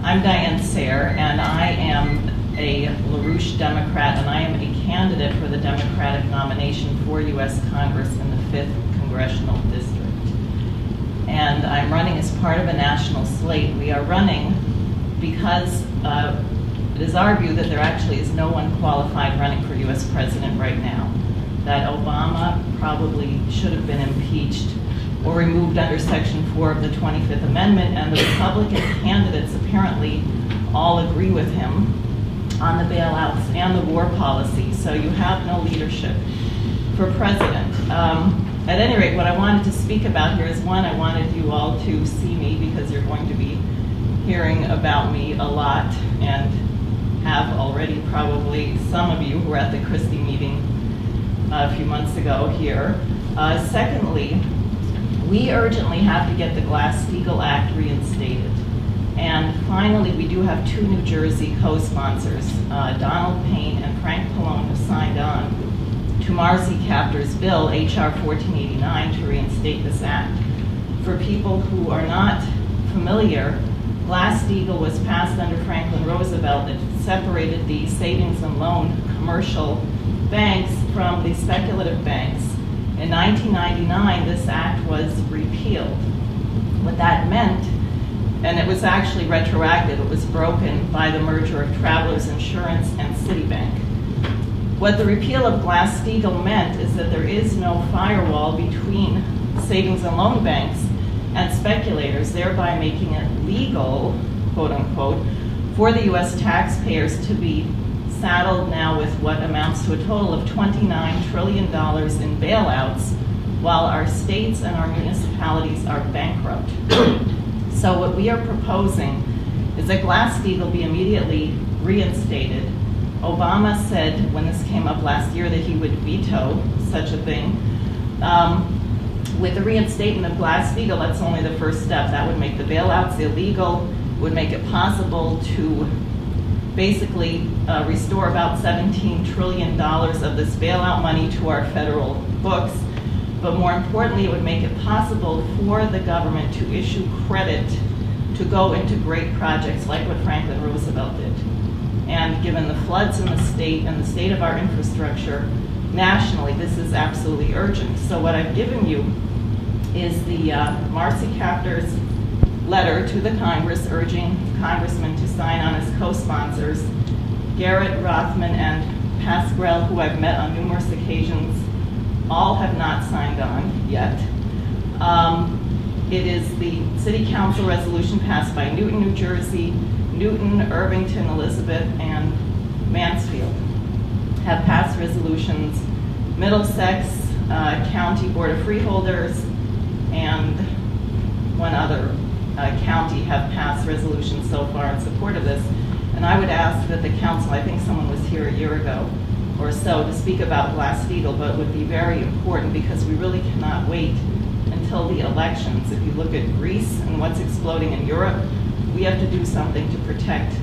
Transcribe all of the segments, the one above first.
I'm Diane Sare, and I am a LaRouche Democrat, and I am a candidate for the Democratic nomination for U.S. Congress in the 5th Congressional District. And I'm running as part of a national slate. We are running because it is our view that there actually is no one qualified running for U.S. President right now. That Obama probably should have been impeached or removed under Section 4 of the 25th Amendment, and the Republican candidates apparently all agree with him on the bailouts and the war policy, so you have no leadership for president. At any rate, what I wanted to speak about here is, one, I wanted you all to see me because you're going to be hearing about me a lot, and have already probably some of you who were at the Christie meeting a few months ago here. Secondly, we urgently have to get the Glass-Steagall Act reinstated. And finally, we do have two New Jersey co-sponsors, Donald Payne and Frank Pallone, have signed on to Marcy Kaptur's bill, H.R. 1489, to reinstate this act. For people who are not familiar, Glass-Steagall was passed under Franklin Roosevelt. It separated the savings and loan commercial banks from the speculative banks. In 1999, this act was repealed. What that meant, and it was actually retroactive, it was broken by the merger of Travelers Insurance and Citibank. What the repeal of Glass-Steagall meant is that there is no firewall between savings and loan banks and speculators, thereby making it legal, quote unquote, for the U.S. taxpayers to be saddled now with what amounts to a total of $29 trillion in bailouts, while our states and our municipalities are bankrupt. So what we are proposing is that Glass-Steagall be immediately reinstated. Obama said when this came up last year that he would veto such a thing. With the reinstatement of Glass-Steagall, that's only the first step. That would make the bailouts illegal, would make it possible to basically restore about $17 trillion of this bailout money to our federal books. But more importantly, it would make it possible for the government to issue credit to go into great projects like what Franklin Roosevelt did. And given the floods in the state and the state of our infrastructure nationally, this is absolutely urgent. So what I've given you is the Marcy Kaptur's letter to the Congress urging congressmen to sign on as co-sponsors. Garrett, Rothman, and Pascrell, who I've met on numerous occasions, all have not signed on yet. It is the City Council resolution passed by Newton, New Jersey, Newton, Irvington, Elizabeth, and Mansfield have passed resolutions. Middlesex County Board of Freeholders and one other county have passed resolutions so far in support of this. And I would ask that the council, I think someone was here a year ago or so to speak about Glass-Steagall, but it would be very important because we really cannot wait until the elections. If you look at Greece and what's exploding in Europe, we have to do something to protect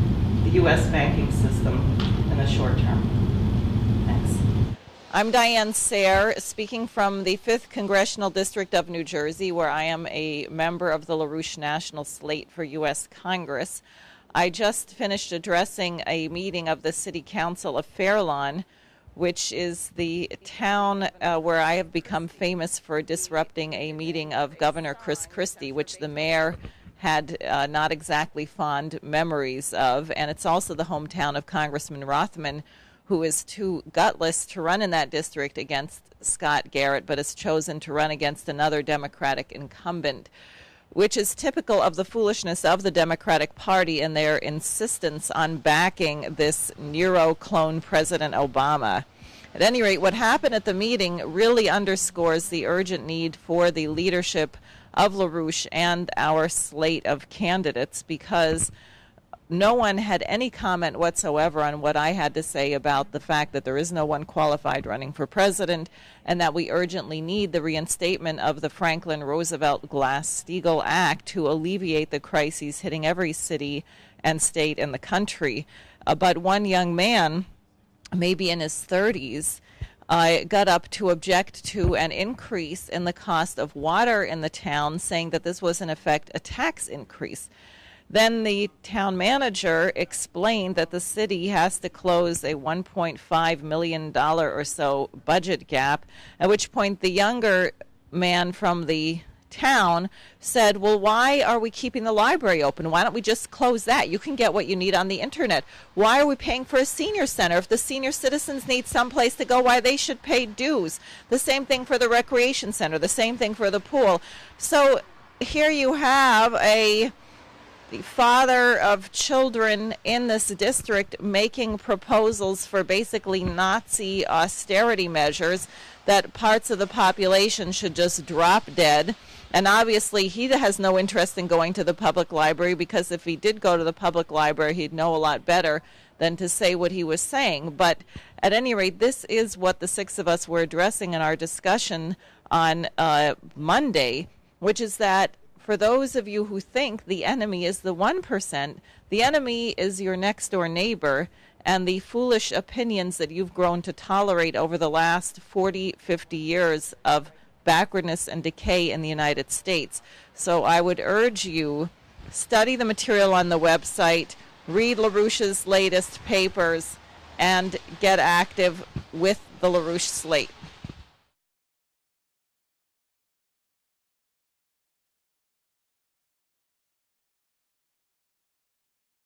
the U.S. banking system in the short term. Thanks. I'm Diane Sare, speaking from the 5th Congressional District of New Jersey, where I am a member of the LaRouche National Slate for U.S. Congress. I just finished addressing a meeting of the City Council of Fairlawn, which is the town where I have become famous for disrupting a meeting of Governor Chris Christie, which the mayor had not exactly fond memories of. And it's also the hometown of Congressman Rothman, who is too gutless to run in that district against Scott Garrett, but has chosen to run against another Democratic incumbent, which is typical of the foolishness of the Democratic Party and their insistence on backing this Nero clone President Obama. At any rate, what happened at the meeting really underscores the urgent need for the leadership of LaRouche and our slate of candidates, because no one had any comment whatsoever on what I had to say about the fact that there is no one qualified running for president and that we urgently need the reinstatement of the Franklin Roosevelt Glass-Steagall Act to alleviate the crises hitting every city and state in the country. But one young man, maybe in his 30s, got up to object to an increase in the cost of water in the town, saying that this was in effect a tax increase. Then the town manager explained that the city has to close a $1.5 million or so budget gap, at which point the younger man from the town said, well, why are we keeping the library open? Why don't we just close that? You can get what you need on the internet. Why are we paying for a senior center? If the senior citizens need someplace to go, why they should pay dues. The same thing for the recreation center, the same thing for the pool. So here you have the father of children in this district making proposals for basically Nazi austerity measures that parts of the population should just drop dead. And obviously he has no interest in going to the public library, because if he did go to the public library, he'd know a lot better than to say what he was saying. But at any rate, this is what the six of us were addressing in our discussion on Monday, which is that for those of you who think the enemy is the 1%, the enemy is your next door neighbor and the foolish opinions that you've grown to tolerate over the last 40, 50 years of backwardness and decay in the United States. So I would urge you, study the material on the website, read LaRouche's latest papers, and get active with the LaRouche slate.